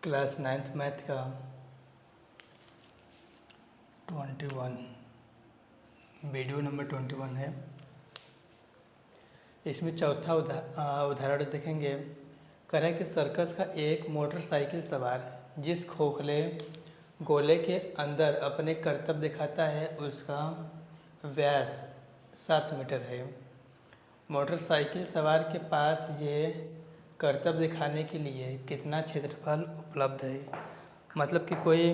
Class 9th math का 21 video number 21 है। इसमें चौथा उदाहरण देखेंगे। करें कि सर्कस का एक मोटरसाइकिल सवार जिस खोखले गोले के अंदर अपने करतब दिखाता है उसका व्यास 7 मीटर है। मोटरसाइकिल सवार के पास ये करतब दिखाने के लिए कितना क्षेत्रफल उपलब्ध है। मतलब कि कोई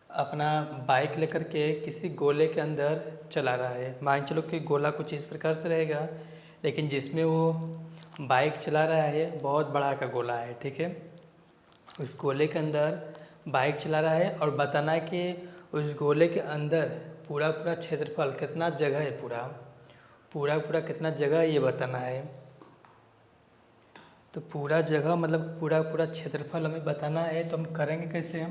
अपना बाइक लेकर के किसी गोले के अंदर चला रहा है। मान चलो कि गोला कुछ इस प्रकार से रहेगा, लेकिन जिसमें वो बाइक चला रहा है बहुत बड़ा का गोला है, ठीक है। उस गोले के अंदर बाइक चला रहा है और बताना है कि उस गोले के अंदर पूरा क्षेत्रफल कितना जगह है, पूरा कितना जगह है ये बताना है। तो पूरा जगह मतलब पूरा क्षेत्रफल हमें बताना है, तो हम करेंगे कैसे।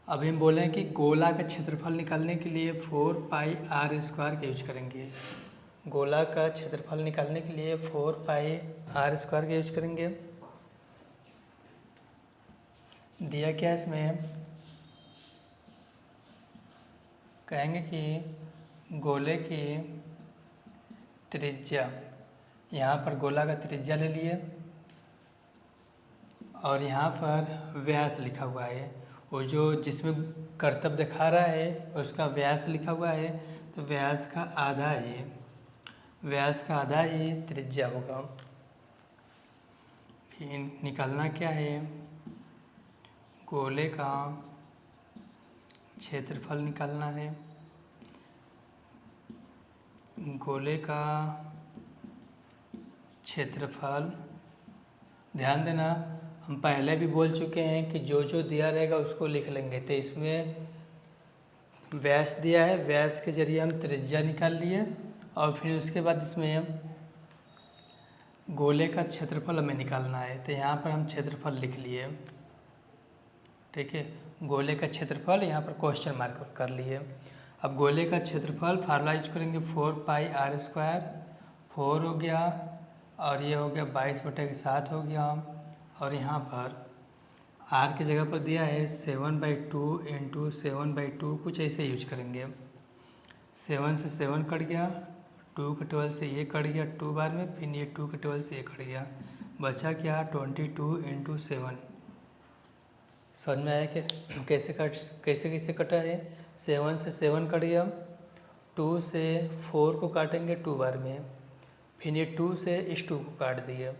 अभी हम बोले हैं कि गोला का क्षेत्रफल निकालने के लिए 4πr² का यूज करेंगे। गोला का क्षेत्रफल निकालने के लिए 4πr² का यूज करेंगे। दिया क्या इसमें, कहेंगे कि गोले की त्रिज्या, यहाँ पर गोला का त्रिज्या ले लिए और यहाँ पर व्यास लिखा हुआ है। वो जो जिसमें करतब दिखा रहा है उसका व्यास लिखा हुआ है, तो व्यास का आधा ही त्रिज्या होगा। फिर निकालना क्या है, गोले का क्षेत्रफल निकालना है। गोले का क्षेत्रफल, ध्यान देना हम पहले भी बोल चुके हैं कि जो दिया रहेगा उसको लिख लेंगे। तो इसमें व्यास दिया है, व्यास के जरिए हम त्रिज्या निकाल लिए और फिर उसके बाद इसमें गोले का क्षेत्रफल हमें निकालना है। तो यहाँ पर हम क्षेत्रफल लिख लिए, ठीक है। गोले का क्षेत्रफल यहाँ पर क्वेश्चन मार्क कर लिए। अब गोले का क्षेत्रफल फार्मूला यूज करेंगे 4πr², 4 हो गया और ये हो गया 22/7 हो गया। और यहाँ पर r की जगह पर दिया है 7/2 × 7/2, कुछ ऐसे यूज करेंगे। 7 से 7 कट गया, 2 के 12 से ये कट गया 2 बार में, फिर ये 2 के 12 से ये कट गया, बचा क्या 22 × 7। समझ में आया कि कैसे कटा है। 7 से 7 कट गया, 2 से 4 को काटेंगे 2 बार में, फिर ये 2 से इस 2 को काट दिए।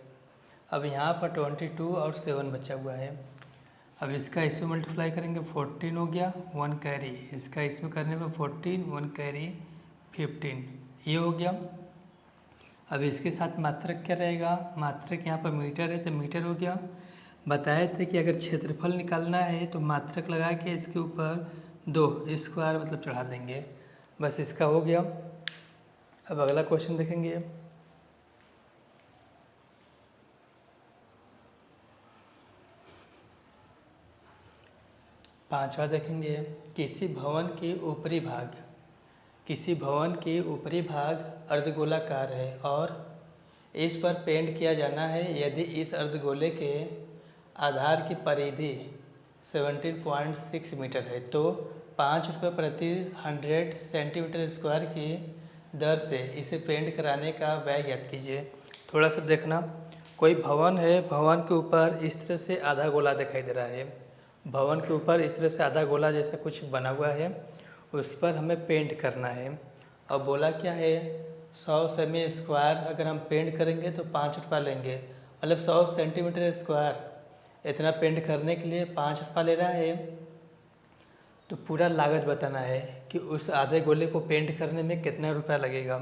अब यहाँ पर 22 और 7 बचा हुआ है। अब इसका इसमें मल्टीप्लाई करेंगे 14 हो गया, 1 कैरी, इसका इसमें करने पर 14, 1 कैरी 15, ये हो गया। अब इसके साथ मात्रक क्या रहेगा, मात्रक यहाँ पर मीटर है तो मीटर हो गया। बताए थे कि अगर क्षेत्रफल निकालना है तो मात्रक लगा के इसके ऊपर 2 स्क्वायर मतलब चढ़ा देंगे, बस इसका हो गया। अब अगला क्वेश्चन देखेंगे। पांचवा देखेंगे, किसी भवन के ऊपरी भाग अर्धगोलाकार है और इस पर पेंट किया जाना है। यदि इस अर्धगोले के आधार की परिधि 17.6 मीटर है तो 5 रुपये प्रति 100 सेंटीमीटर स्क्वायर की दर से इसे पेंट कराने का व्यय ज्ञात कीजिए। थोड़ा सा देखना, कोई भवन है, भवन के ऊपर इस तरह से आधा गोला दिखाई दे रहा है। भवन के ऊपर इस तरह से आधा गोला जैसा कुछ बना हुआ है, उस पर हमें पेंट करना है। और बोला क्या है 100 सेमी स्क्वायर अगर हम पेंट करेंगे तो 5 रुपया लेंगे, मतलब 100 सेंटीमीटर स्क्वायर इतना पेंट करने के लिए 5 रुपया ले रहा है। तो पूरा लागत बताना है कि उस आधे गोले को पेंट करने में कितना रुपया लगेगा।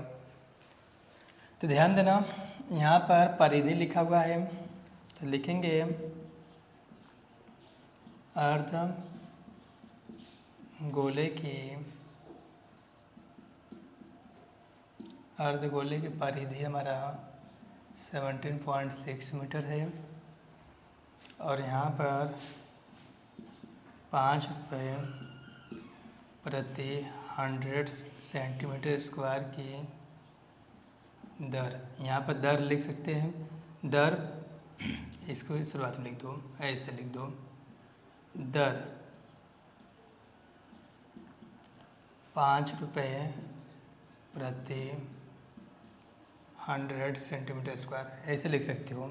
तो ध्यान देना यहाँ पर परिधि लिखा हुआ है, तो लिखेंगे अर्धगोले की परिधि हमारा 17.6 मीटर है और यहाँ पर 5 रुपये प्रति 100 सेंटीमीटर स्क्वायर की दर, यहाँ पर दर लिख सकते हैं। दर इसको शुरुआत में लिख दो, ऐसे लिख दो, दर 5 रुपये प्रति 100 सेंटीमीटर स्क्वायर, ऐसे लिख सकते हो।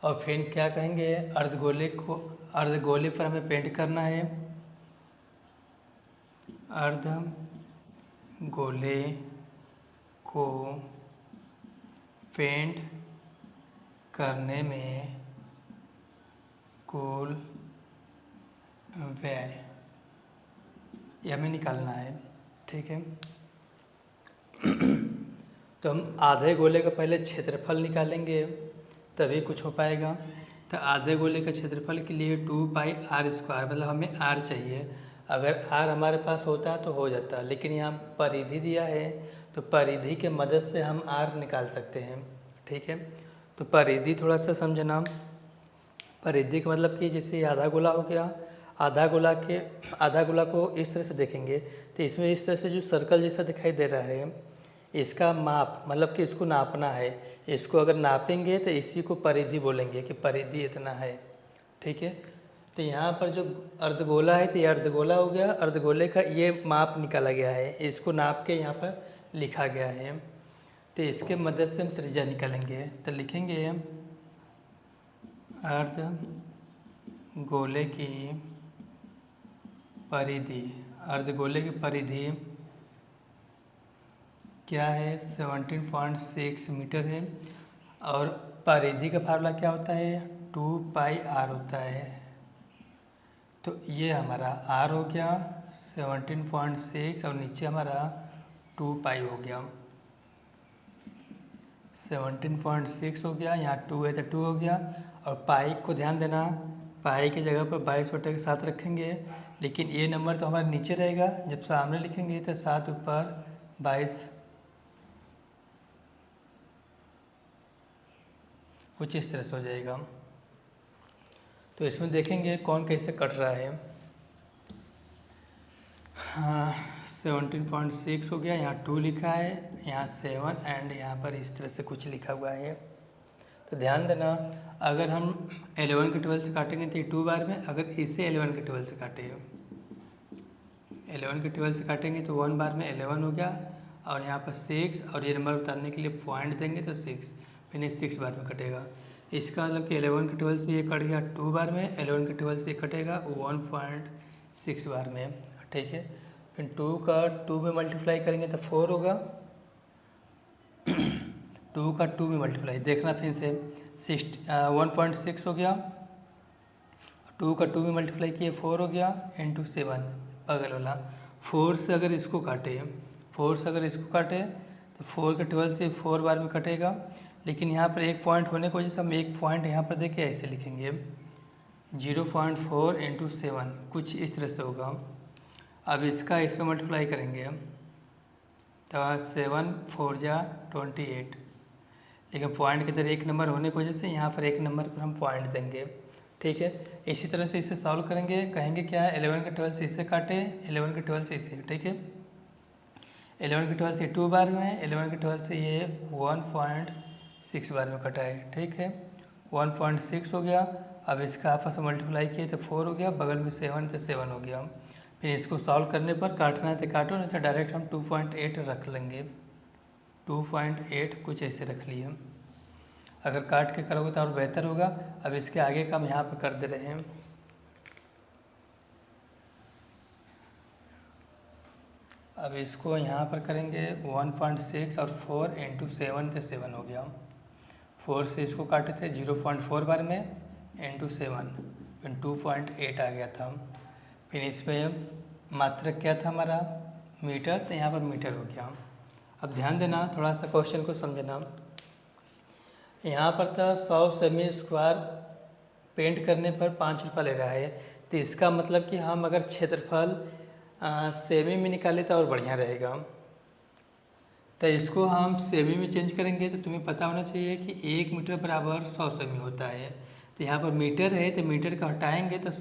और फिर क्या कहेंगे, अर्धगोले पर हमें पेंट करना है। अर्धगोले को पेंट करने में कुल व्यय ये हमें निकालना है, ठीक है। तो हम आधे गोले का पहले क्षेत्रफल निकालेंगे तभी कुछ हो पाएगा। तो आधे गोले का क्षेत्रफल के लिए 2πr², मतलब हमें r चाहिए। अगर r हमारे पास होता तो हो जाता, लेकिन यहाँ परिधि दिया है तो परिधि के मदद से हम r निकाल सकते हैं, ठीक है। तो परिधि थोड़ा सा समझना। परिधि का मतलब कि जैसे आधा गोला हो गया, आधा गोला को इस तरह से देखेंगे तो इसमें इस तरह से जो सर्कल जैसा दिखाई दे रहा है, इसका माप मतलब कि इसको नापना है। इसको अगर नापेंगे तो इसी को परिधि बोलेंगे कि परिधि इतना है, ठीक है। तो यहाँ पर जो अर्धगोला है तो ये अर्धगोला हो गया, अर्धगोले का ये माप निकाला गया है, इसको नाप के यहाँ पर लिखा गया है। तो इसके मदद से हम त्रिज्या निकालेंगे। तो लिखेंगे अर्धगोले की परिधि, अर्धगोले की परिधि क्या है, 17.6 मीटर है। और परिधि का फार्मूला क्या होता है, 2πr होता है। तो ये हमारा r हो गया 17.6 और नीचे हमारा 2π हो गया, 17.6 हो गया, यहाँ 2 है तो 2 हो गया। और पाई को ध्यान देना, पाई की जगह पर 22/7 रखेंगे, लेकिन ये नंबर तो हमारे नीचे रहेगा। जब सामने लिखेंगे तो 7 ऊपर 22 कुछ इस तरह से हो जाएगा। तो इसमें देखेंगे कौन कैसे कट रहा है। हाँ 17.6 हो गया, यहाँ 2 लिखा है, यहाँ 7 एंड यहाँ पर इस तरह से कुछ लिखा हुआ है। तो ध्यान देना, अगर हम 11 के 12 से काटेंगे तो ये 2 बार में, अगर इसे 11 के 12 से काटे, 11 के 12 से काटेंगे तो 1 बार में 11 हो गया, और यहाँ पर 6 और ये नंबर उतारने के लिए पॉइंट देंगे तो 6, फिर ये 6 बार में कटेगा। इसका मतलब कि 11 के 12 से ये कट गया 2 बार में, 11 के 12 से ये कटेगा 1.6 बार में, ठीक है। फिर 2 का 2 में मल्टीप्लाई करेंगे तो 4 होगा, 2 का 2 में मल्टीप्लाई देखना फिर से 1.6 हो गया, 2 का 2 में मल्टीप्लाई किए 4 हो गया, इंटू 7 बगल वाला 4 से अगर इसको काटे, 4 से अगर इसको काटे तो 4 के 12 से 4 बार में कटेगा। लेकिन यहाँ पर एक पॉइंट होने की वजह से हम एक पॉइंट यहाँ पर देखे ऐसे लिखेंगे 0.4 इंटू 7, कुछ इस तरह से होगा। अब इसका इसमें मल्टीप्लाई करेंगे तो 7 4 जा 28, लेकिन पॉइंट की तरह एक नंबर होने की वजह से यहाँ पर एक नंबर पर हम पॉइंट देंगे, ठीक है। इसी तरह से इसे सॉल्व करेंगे, कहेंगे क्या है 11 के 12 से इसे काटे, 11 के 12 से इसे, ठीक है। 11 के 12 से 2 बार में, 11 के 12 से ये 1.6 बार में कटा है, ठीक है। 1.6 हो गया। अब इसका आपस में मल्टीप्लाई किए तो 4 हो गया, बगल में 7 तो 7 हो गया। फिर इसको सॉल्व करने पर काटना है तो काटो, नहीं तो डायरेक्ट हम 2.8 रख लेंगे, 2.8 कुछ ऐसे रख लिए। अगर काट के करोगे तो और बेहतर होगा। अब इसके आगे का हम यहाँ पर कर दे रहे हैं। अब इसको यहाँ पर करेंगे 1.6 और 4 इंटू 7 तो 7 हो गया, 4 से इसको काटे थे 0.4 बार में इंटू 7, फिर 2.8 आ गया था। फिर इसमें मात्रक क्या था हमारा मीटर, तो यहाँ पर मीटर हो गया। अब ध्यान देना, थोड़ा सा क्वेश्चन को समझना। यहाँ पर था 100 सेमी स्क्वायर पेंट करने पर 5 रुपये ले रहा है। तो इसका मतलब कि हम अगर क्षेत्रफल सेमी में निकाले तो और बढ़िया रहेगा। तो इसको हम सेमी में चेंज करेंगे तो तुम्हें पता होना चाहिए कि 1 मीटर बराबर 100 सेमी होता है। तो यहाँ पर मीटर है तो मीटर का हटाएंगे तो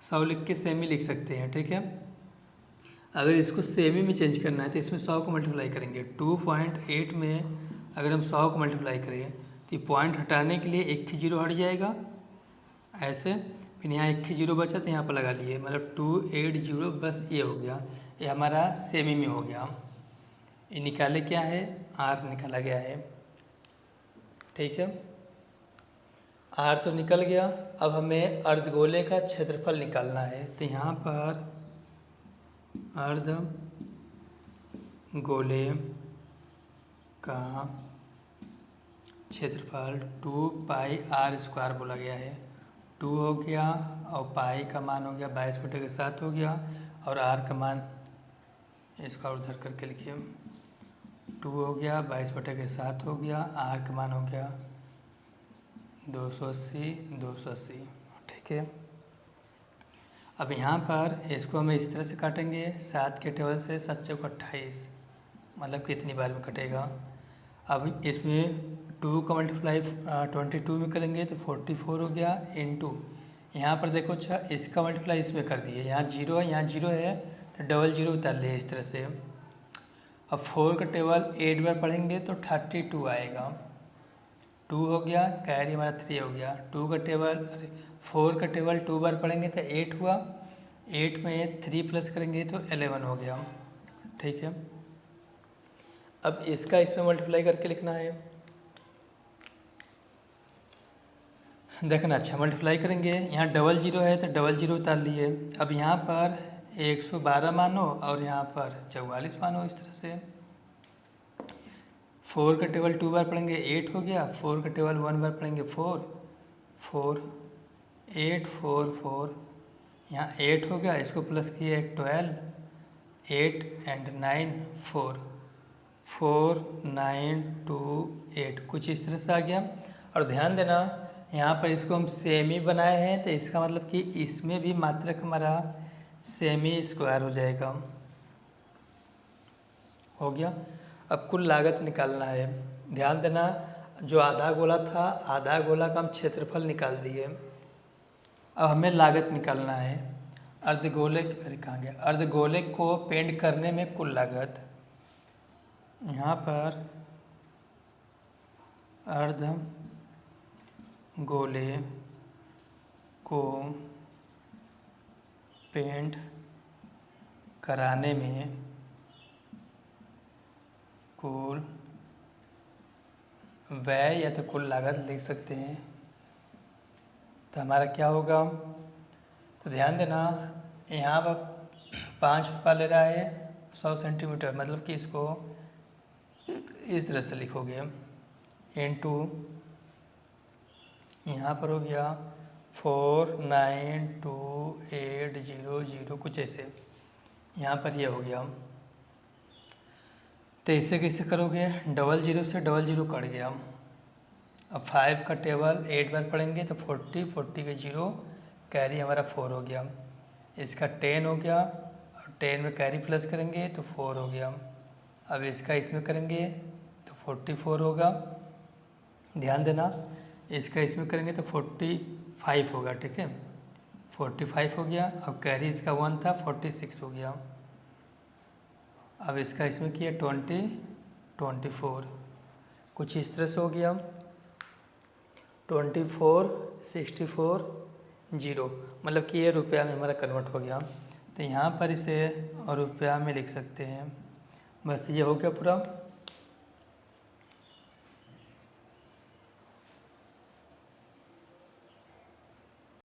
100 लिख के सेमी लिख सकते हैं, ठीक है। अगर इसको सेमी में चेंज करना है तो इसमें 100 को मल्टीप्लाई करेंगे, 2.8 में अगर हम 100 को मल्टीप्लाई करें तो पॉइंट हटाने के लिए एक ही जीरो हट जाएगा ऐसे, फिर यहाँ एक ही जीरो बचा तो यहाँ पर लगा लिए, मतलब 280 बस ये हो गया, ये हमारा सेमी में हो गया। ये निकाले क्या है, आर निकाला गया है। ठीक है, आर तो निकल गया। अब हमें अर्धगोले का क्षेत्रफल निकालना है। तो यहाँ पर अर्धगोले का क्षेत्रफल 2πr² बोला गया है। 2 हो गया और पाई का मान हो गया 22/7 हो गया, और आर का मान इसका उधर करके लिखिए, 2 हो गया 22/7 हो गया, आर का मान हो गया 280। ठीक है, अब यहाँ पर इसको हम इस तरह से काटेंगे, 7 के टेबल से 7 चौक 28, मतलब कितनी बार में कटेगा। अब इसमें 2 का मल्टीप्लाई 22 में करेंगे तो 44 हो गया, इंटू यहाँ पर देखो अच्छा इसका मल्टीप्लाई इसमें कर दिए, यहाँ जीरो है यहाँ जीरो है तो डबल जीरो उतार लिए इस तरह से। अब 4 का टेबल 8 बार पढ़ेंगे तो 32 आएगा, 2 हो गया, कैरी हमारा 3 हो गया। 2 का टेबल 4 का टेबल 2 बार पढ़ेंगे तो 8 हुआ, 8 में 3 प्लस करेंगे तो 11 हो गया। ठीक है, अब इसका इसमें मल्टीप्लाई करके लिखना है, देखना अच्छा मल्टीप्लाई करेंगे, यहाँ डबल जीरो है तो डबल जीरो उतार लिए। अब यहाँ पर 112 मानो और यहाँ पर 44 मानो, इस तरह से। 4 का टेबल 2 बार पढ़ेंगे 8 हो गया, 4 का टेबल 1 बार पढ़ेंगे 4 8 4 4, यहाँ 8 हो गया, इसको प्लस किए 12, 8 एंड 9 4 9 2 8, कुछ इस तरह से आ गया। और ध्यान देना यहाँ पर इसको हम सेमी बनाए हैं तो इसका मतलब कि इसमें भी मात्रक हमारा सेमी स्क्वायर हो जाएगा। हो गया। अब कुल लागत निकालना है, ध्यान देना जो आधा गोला था, आधा गोला का हम क्षेत्रफल निकाल दिए। अब हमें लागत निकालना है अर्धगोले, अरे कहाँ गया, अर्धगोले को पेंट करने में कुल लागत। यहाँ पर अर्धगोले को पेंट कराने में कुल व्यय या तो कुल लागत लिख सकते हैं। तो हमारा क्या होगा, तो ध्यान देना यहाँ पर 5 रुपया ले रहा है 100 सेंटीमीटर, मतलब कि इसको इस तरह से लिखोगे, इनटू यहाँ पर हो गया 49280 कुछ ऐसे, यहाँ पर ये हो गया। तो इसे कैसे करोगे, डबल जीरो से डबल जीरो कट गया। अब 5 का टेबल 8 बार पढ़ेंगे तो 40 के जीरो, कैरी हमारा 4 हो गया। इसका 10 हो गया, और 10 में कैरी प्लस करेंगे तो 4 हो गया। अब इसका इसमें करेंगे तो 44 होगा, ध्यान देना इसका इसमें करेंगे तो 45 होगा। ठीक है, 45 हो गया। अब कैरी इसका 1 था, 46 हो गया। अब इसका इसमें किया 24, कुछ इस तरह से हो गया। 24 64 0, मतलब कि ये रुपया में हमारा कन्वर्ट हो गया। तो यहाँ पर इसे रुपया में लिख सकते हैं। बस ये हो गया पूरा।